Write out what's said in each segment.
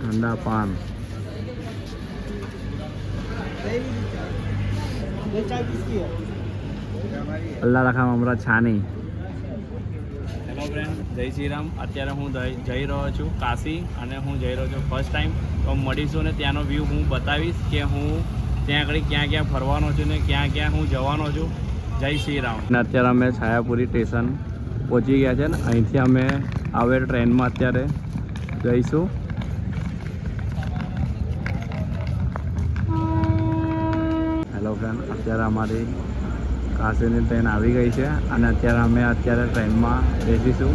ठंडा पान अल्लाह रखा हमारा छानी। હેલો ફ્રેન્ડ, જય શ્રી રામ। અત્યારે હું જઈ રહ્યો છું કાશી અને હું જઈ રહ્યો છું ફર્સ્ટ ટાઈમ। તો મળીશું ને ત્યાંનો વ્યૂ હું બતાવીશ કે હું ત્યાં આગળ ક્યાં ક્યાં ફરવાનો છું ને ક્યાં ક્યાં હું જવાનો છું। જય શ્રી રામ। અત્યારે અમે છાયાપુરી સ્ટેશન પહોંચી ગયા છે ને અહીંથી અમે આવે ટ્રેનમાં અત્યારે જઈશું। હેલો ફ્રેન્ડ, અત્યારે અમારી કાશીની ટ્રેન આવી ગઈ છે અને અત્યારે અમે ટ્રેનમાં બેસીશું।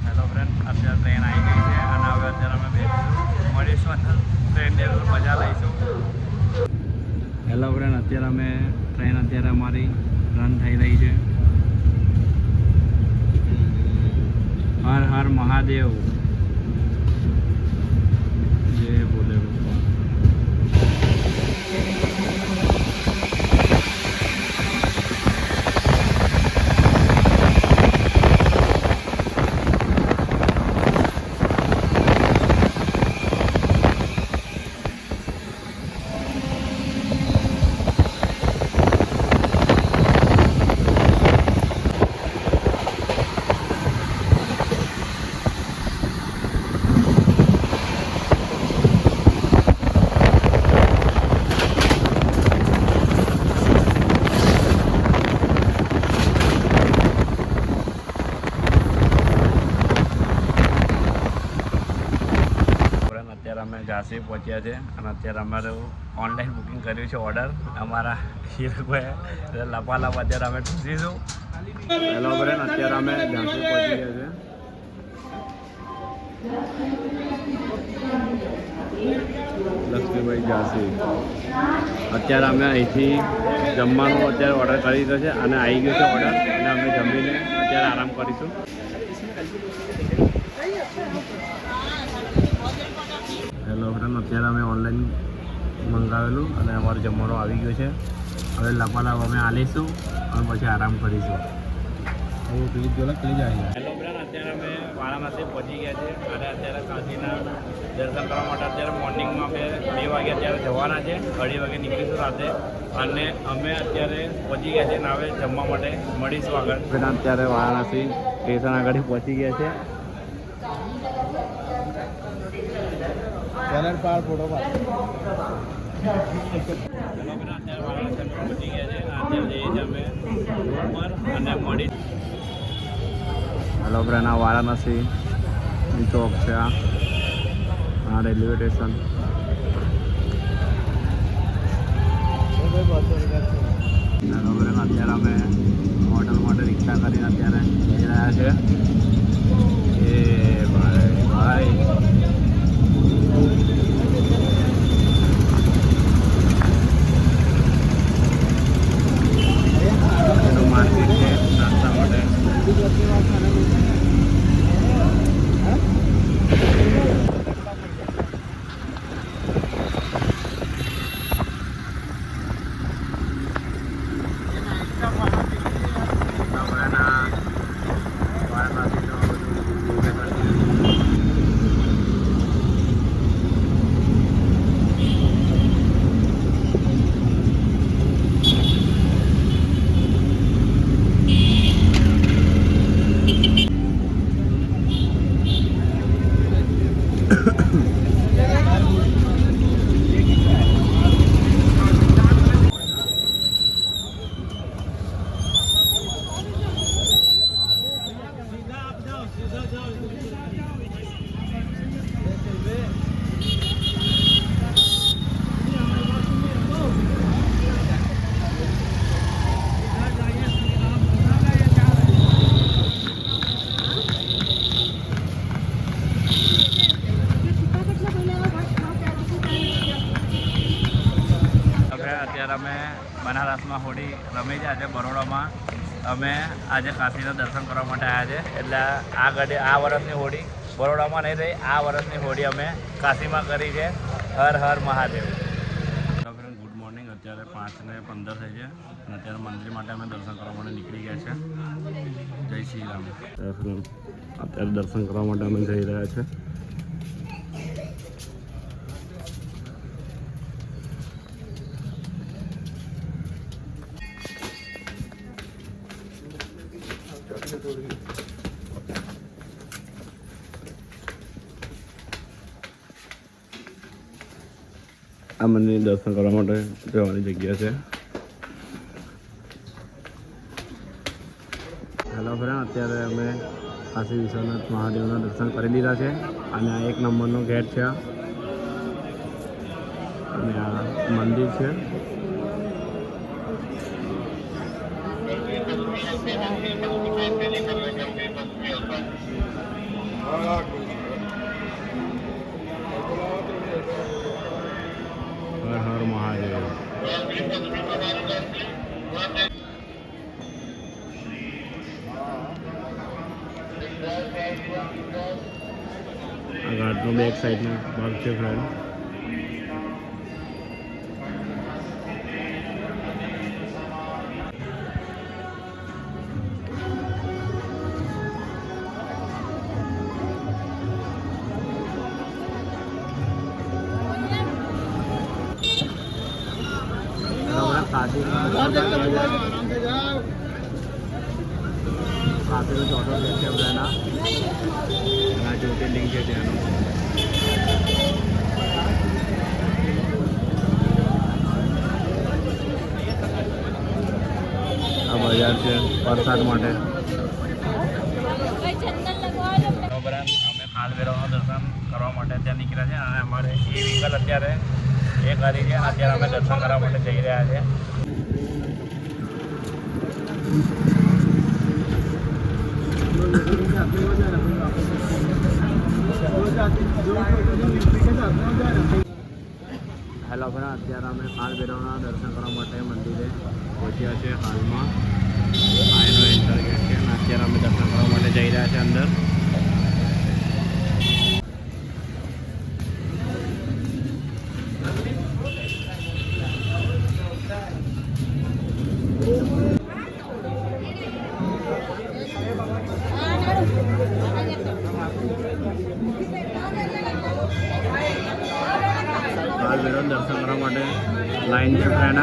હેલો ફ્રેન્ડ, અત્યારે ટ્રેન આવી ગઈ છે અને હવે અત્યારે અમે બેસીશું, મળીશું અને ટ્રેનની મજા લઈશું। હેલો ફ્રેન્ડ, અત્યારે અમે ટ્રેન અમારી રન થઈ રહી છે। હર હર મહાદેવ। અમે ઝાંસી પહોંચ્યા છે અને અત્યારે અમારું ઓનલાઈન બુકિંગ કર્યું છે ઓર્ડર અમારા હીરકભાઈ લપાલપ અત્યારે અમે ઠૂસીશું। હેલો ફ્રેન્ડ, અત્યારે અમે ઝાંસી પહોંચી ગયા છે લક્ષ્મીભાઈ ઝાંસી। અત્યારે અમે અહીંથી જમવાનું ઓર્ડર કરી દીધો છે અને આવી ગયો છે ઓર્ડર અને અમે જમીને અત્યારે આરામ કરીશું। હેલો ફ્રેન્ડ, અત્યારે અમે ઓનલાઈન મંગાવેલું અને અમારું જમવાનું આવી ગયું છે। હવે લપાલાપ અમે આલીશું અને પછી આરામ કરીશું। હેલો ફ્રેન્ડ, અત્યારે અમે વારાણસી પહોંચી ગયા છે અને અત્યારે કાશીના દર્શન કરવા માટે અત્યારે મોર્નિંગમાં અમે 2 વાગે અત્યારે જવાના છે, 2:30 વાગે નીકળીશું રાતે અને અમે અત્યારે પહોંચી ગયા છે અને હવે જમવા માટે મળીશું આગળ। અત્યારે વારાણસી સ્ટેશન આગળ પહોંચી ગયા છે। ચેનલ પર ફોટો અત્યારે વારાણસી પહોંચી ગયા છે અત્યારે જઈએ છીએ અમે ઉપર અને મળી। હેલો ફ્રેન્ડ, આ વારાણસી ચોક છે, આ રેલવે સ્ટેશન। હેલો ફ્રેન્ડ, અત્યારે અમે હોટલ માટે રિક્ષા કરીને અત્યારે જઈ રહ્યા છે। એ ભાઈ માર્કેટ છે નાસ્તા માટે। અત્યારે અમે બનારસમાં હોળી રમી છે। આજે બરોડામાં અમે આજે કાશીના દર્શન કરવા માટે આવ્યા છે, એટલે આ વર્ષની હોળી બરોડામાં નહીં થઈ, આ વર્ષની હોળી અમે કાશીમાં કરી છે. હર હર મહાદેવ. Good morning. અત્યારે 5:15 થઈ છે અને અત્યારે મંદિર માટે અમે દર્શન કરવા માટે નીકળી ગયા છે. જય શ્રી રામ. અત્યારે દર્શન કરવા માટે અમે જઈ રહ્યા છે. આ મંદિર દર્શન કરવા માટે જવાની જગ્યા છે. હેલો ફ્રેન્ડ, અત્યારે અમે કાશી વિશ્વનાથ મહાદેવના દર્શન કરી લીધા છે અને આ 1 નંબરનો ગેટ છે અને આ મંદિર છે. હર હર મહાદેવ. આ ઘાટનો બેક સાઈડનો ભાગ છે ફ્રેન્ડ. કાશીનો ચોથો ગેટ છે બધાના. આ જ્યોતિર્લિંગ છે ત્યાંનું. આ બજાર છે પ્રસાદ માટે. અમે ખાલવેરાનું દર્શન કરવા માટે ત્યાં નીકળ્યા છે અને અમારે એ વ્હીકલ અત્યારે એ કરી છે અને અત્યારે અમે દર્શન કરવા માટે જઈ રહ્યા છે. હેલો ફ્રેન્ડ, અત્યારે અમે કાલભૈરવના દર્શન કરવા માટે મંદિરે પહોંચ્યા છે. હાલમાં આ એનો એન્ટર ગેટ છે અને અત્યારે અમે દર્શન કરવા માટે જઈ રહ્યા છે અંદર. કાલભૈરવ દર્શન કરવા માટે લાઈન છે ફ્રેન્ડ.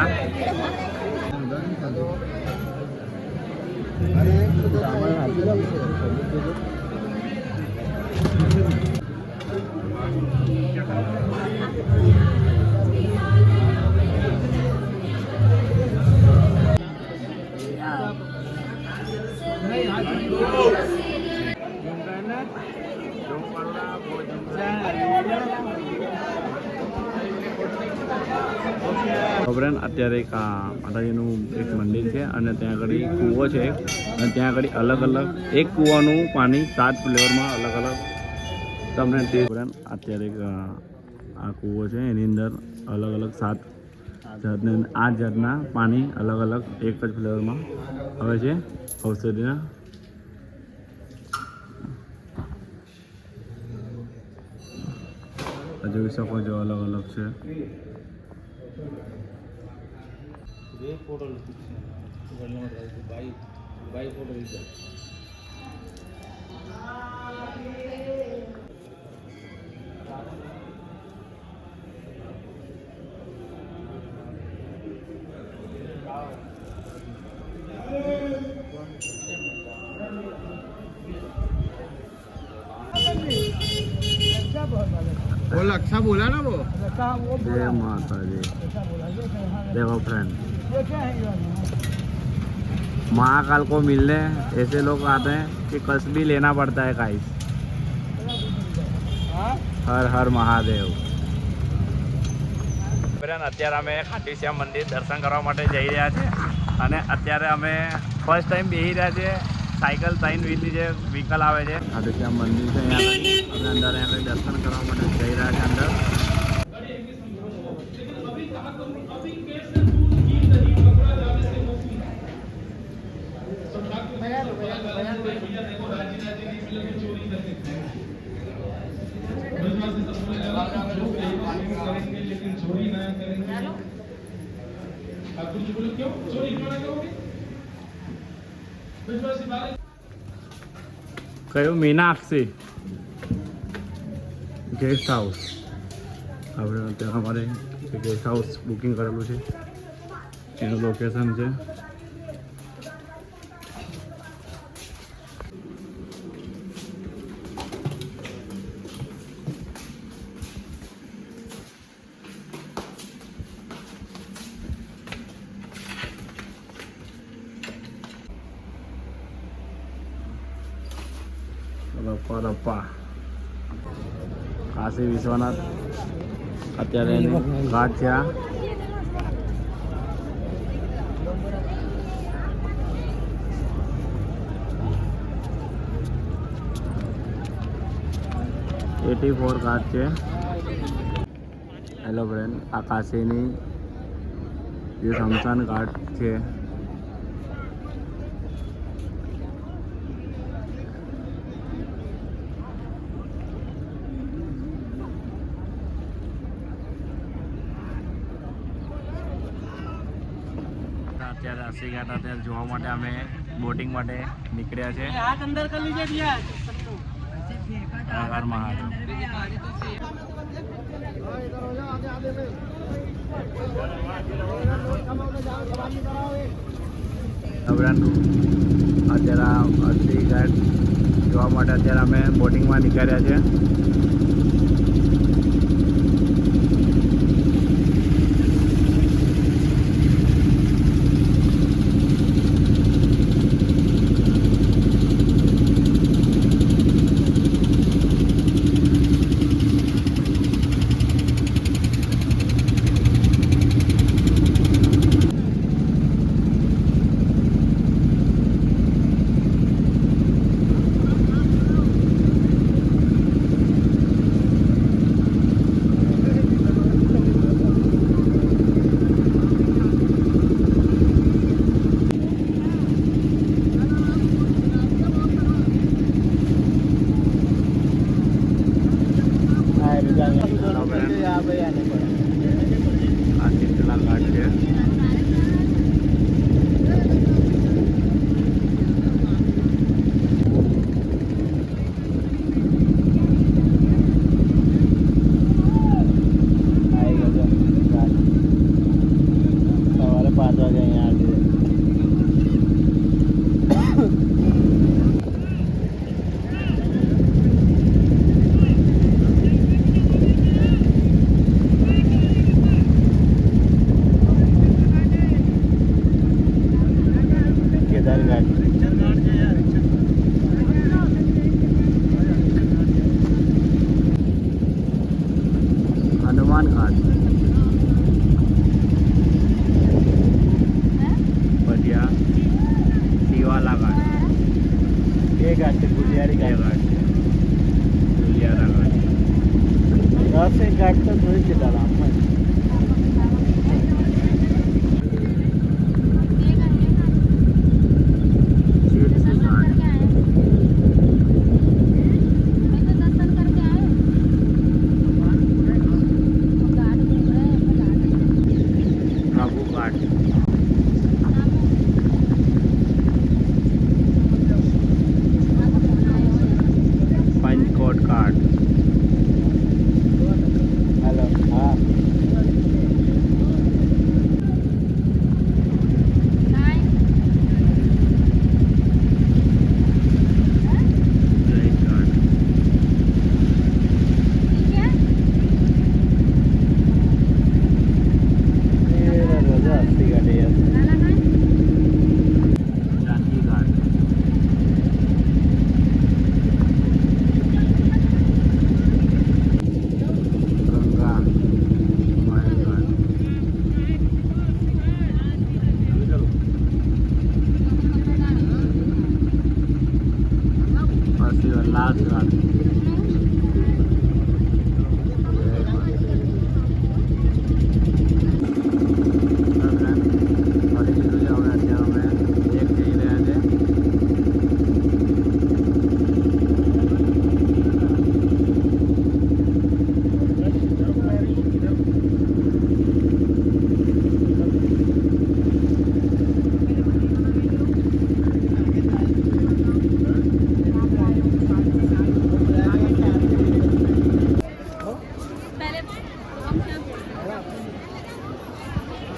ફ્રેન્ડ, અત્યારે એક માતાજીનું એક મંદિર છે અને ત્યાં આગળ કૂવો છે અને ત્યાં આગળ અલગ અલગ એક કૂવાનું પાણી 7 ફ્લેવરમાં અલગ અલગ તમને તે. ફ્રેન્ડ, અત્યારે આ કૂવો છે એની અંદર અલગ અલગ 7 જાતના 8 જાતના પાણી અલગ અલગ એક જ ફ્લેવરમાં આવે છે ઔષધિના. જોઈ શકો છો અલગ અલગ છે. वो लक्षा बोला ना वो जय माता जी. देखो फ्रेंड, महाकाल को मिलने ऐसे लोग आते हैं कि कष्ट भी लेना पड़ता है गाइस. हर हर महादेव. અત્યારે અમે ખાટી શ્યામ મંદિર દર્શન કરવા માટે જઈ રહ્યા છે અને અત્યારે અમે ફર્સ્ટ ટાઈમ બેસી રહ્યા છે. સાયકલ 3 વ્હીલની જે વ્હીકલ આવે છે. ખાટી શ્યામ મંદિર છે અહીંયા અમે અંદર અહીંયા દર્શન કરવા માટે જઈ રહ્યા છે અંદર. કયું મીનાક્ષી ગેસ્ટ હાઉસ. આપણે અત્યારે અમારે ગેસ્ટ હાઉસ બુકિંગ કરેલું છે, એનું લોકેશન છે. રપ્પા કાશી વિશ્વનાથ અત્યારે ઘાટ છે. આ $84 ઘાટ છે. હેલો ફ્રેન્ડ, આ કાશીની જે શમશાન ઘાટ છે. અત્યારે આસી ઘાટ અત્યારે જોવા માટે અમે બોટિંગ માટે નીકળ્યા છે. હર મહાદેવ. અત્યારે આસી ઘાટ જોવા માટે અત્યારે અમે બોટિંગમાં નીકળ્યા છે. આ કેટલા ઘાટ છે. સવારે 5 વાગે અહીંયા આવી. હનુમાન ઘાટ, પછી આ શિવાલા ઘાટ. એ ઘાટ છે ગુલિયારી ઘાટ છે. ગુલિયારા ઘાટ 10 ઘાટ તો જોઈ છે દાદા. पंचकोट घाट. हेलो. हाँ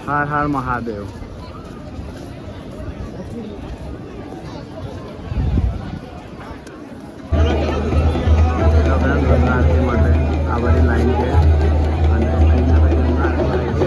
હર હર મહાદેવ. ગંગા આરતી માટે આ બધી લાઈન છે અને અહીંયા ગંગા આરતી થાય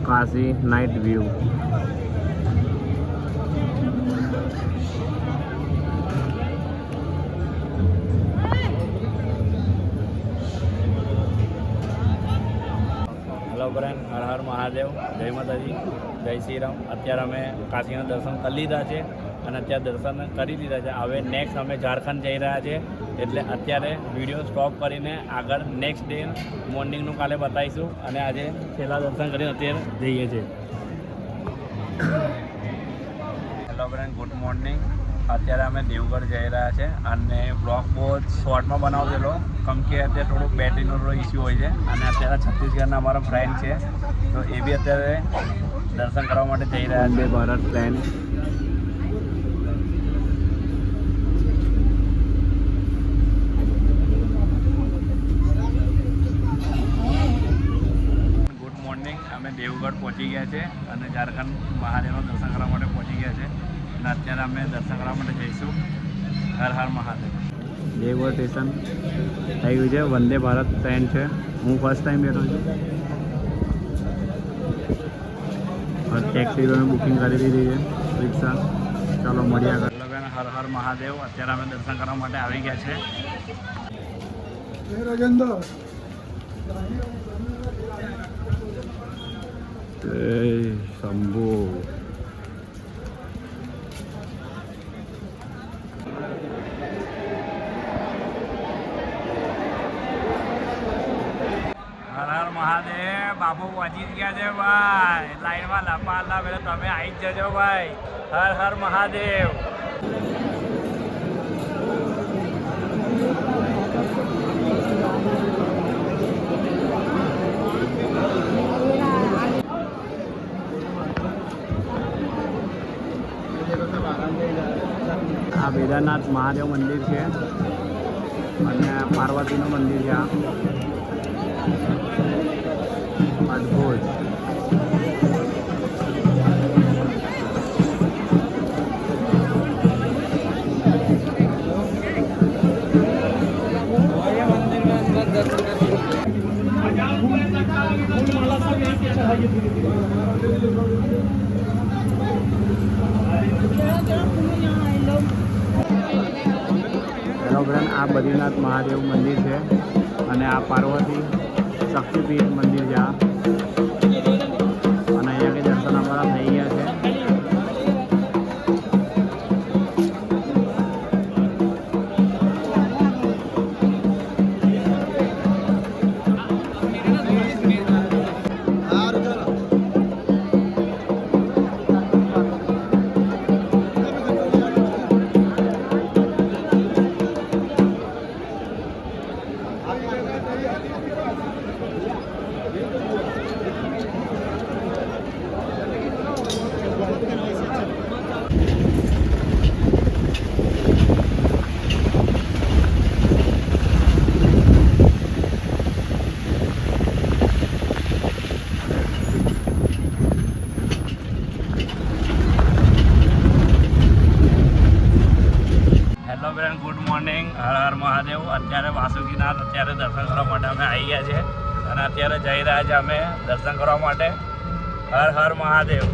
Kashi night view. Hello friend, Har Har Mahadev, જય માતાજી, જય શ્રી રામ. અત્યારે અમે કાશીના દર્શન કરી લીધા છે અને અત્યારે દર્શન કરી લીધા છે. હવે નેક્સ્ટ અમે ઝારખંડ જઈ રહ્યા છે, એટલે અત્યારે વિડીયો સ્ટોપ કરીને આગળ નેક્સ્ટ ડે મોર્નિંગનું કાલે બતાવીશું. અને આજે છેલ્લા દર્શન કરીને અત્યારે જઈએ છીએ. Hello friend, good morning. અત્યારે અમે દેવગઢ જઈ રહ્યા છે અને બ્લોગ બહુ જ શોર્ટમાં બનાવેલો, કેમ કે અત્યારે થોડુંક બેટરીનો થોડો ઇસ્યુ હોય છે. અને અત્યારે છત્તીસગઢના અમારા ફ્રેન્ડ છે, તો એ બી અત્યારે દર્શન કરવા માટે જઈ રહ્યા છે. ભારત ટ્રેન. Good morning. અમે દેવગઢ પહોંચી ગયા છે અને ઝારખંડ મહાદેવનું દર્શન કરવા માટે પહોંચી ગયા છે અને અત્યારે અમે દર્શન કરવા માટે જઈશું. હર હર મહાદેવ. દેવગઢ સ્ટેશન થઈ ગયું છે. વંદે ભારત ટ્રેન છે. હું ફર્સ્ટ ટાઈમ બેઠો છું. ટેક્સીઓની બુકિંગ કરી દીધી છે, રિક્ષા. ચાલો મળ્યા આગળ. હર હર મહાદેવ. અત્યારે અમે દર્શન કરવા માટે આવી ગયા છે. શંભુ. હર હર મહાદેવ. બાપુ પહોંચી ગયા છે ભાઈ. લાઈનમાં લંબા પેલા તમે આવી જ જજો ભાઈ. હર હર મહાદેવ. આ બેદાનાથ મહાદેવ મંદિર છે અને પાર્વતીનું મંદિર છે. આ અદ્ભુત. હેલો ફ્રેન્ડ, આ બદ્રીનાથ મહાદેવ મંદિર છે અને આ પાર્વતી શક્તિપીઠ મંદિર છે. અને અહીંયા દર્શન અમારા થઈ ગયા છે. અને અત્યારે જઈ રહ્યા છે અમે દર્શન કરવા માટે. હર હર મહાદેવ.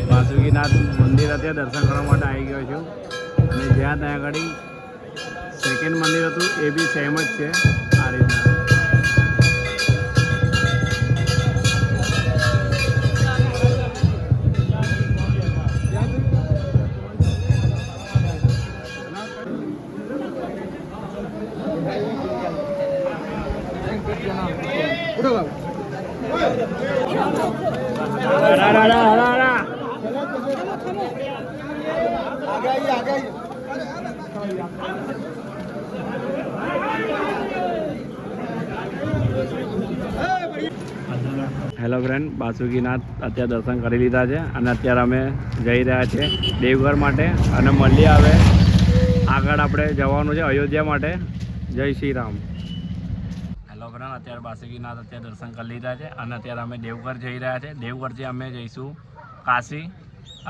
વાસુકીનાથ મંદિર અત્યારે દર્શન કરવા માટે આવી ગયો છું અને જ્યાં ત્યાં આગળ સેકન્ડ મંદિર હતું એ બી સેમ જ છે આ રીતના. હેલો ફ્રેન્ડ, બાસુકીનાથ અત્યારે દર્શન કરી લીધા છે અને અત્યારે અમે જઈ રહ્યા છીએ દેવઘર માટે અને મળીએ હવે આગળ આપણે જવાનું છે અયોધ્યા માટે. જય શ્રી રામ. હેલો ફ્રેન્ડ, અત્યારે બાસુકીનાથ અત્યારે દર્શન કરી લીધા છે અને અત્યારે અમે દેવઘર જઈ રહ્યા છીએ. દેવઘરથી અમે જઈશું કાશી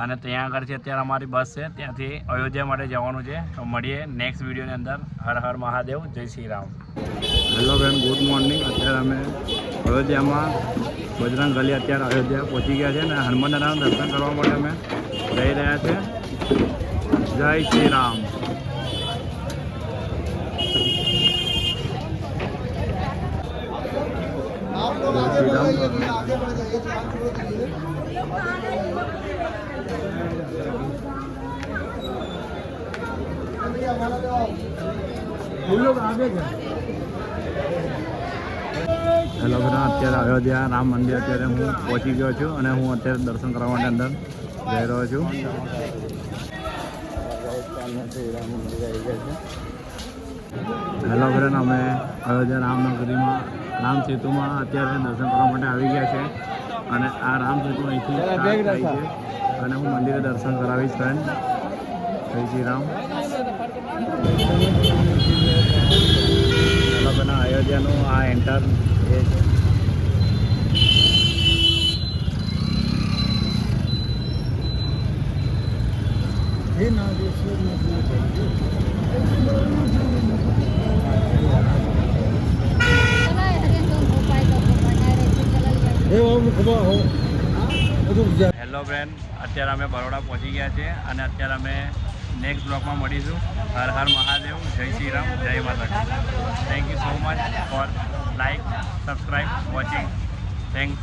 અને ત્યાં આગળ છે અત્યારે અમારી બસ છે, ત્યાંથી અયોધ્યા માટે જવાનું છે. તો મળીએ નેક્સ્ટ વિડીયોની અંદર. હર હર મહાદેવ. જય Shri Ram. Hello friend, good morning. અત્યારે અમે અયોધ્યામાં બજરંગ ગલી અત્યારે અયોધ્યા પહોંચી ગયા છે અને હનુમાન દાદાના દર્શન કરવા માટે અમે જઈ રહ્યા છે. જય શ્રી રામ. હેલો ફ્રેન્ડ, અત્યારે અયોધ્યા રામ મંદિર અત્યારે હું પહોંચી ગયો છું અને હું અત્યારે દર્શન કરવા માટે અંદર જઈ રહ્યો છું. હેલો ફ્રેન્ડ, અમે અયોધ્યા રામનગરીમાં રામ સેતુમાં અત્યારે દર્શન કરવા માટે આવી ગયા છે અને આ રામ સેતુ અહીંથી થાય છે અને હું મંદિરે દર્શન કરાવીશ ફ્રેન્ડ. જય શ્રી રામ. હેલો ફ્રેન્ડ, અયોધ્યાનું આ એન્ટર એ છે. હેલો ફ્રેન્ડ, અત્યારે અમે બરોડા પહોંચી ગયા છીએ અને અત્યારે અમે નેક્સ્ટ બ્લોગમાં મળીશું. હર હર મહાદેવ. જય શ્રી રામ. જય માતા. Thank you so much for like, subscribe, watching. Thanks.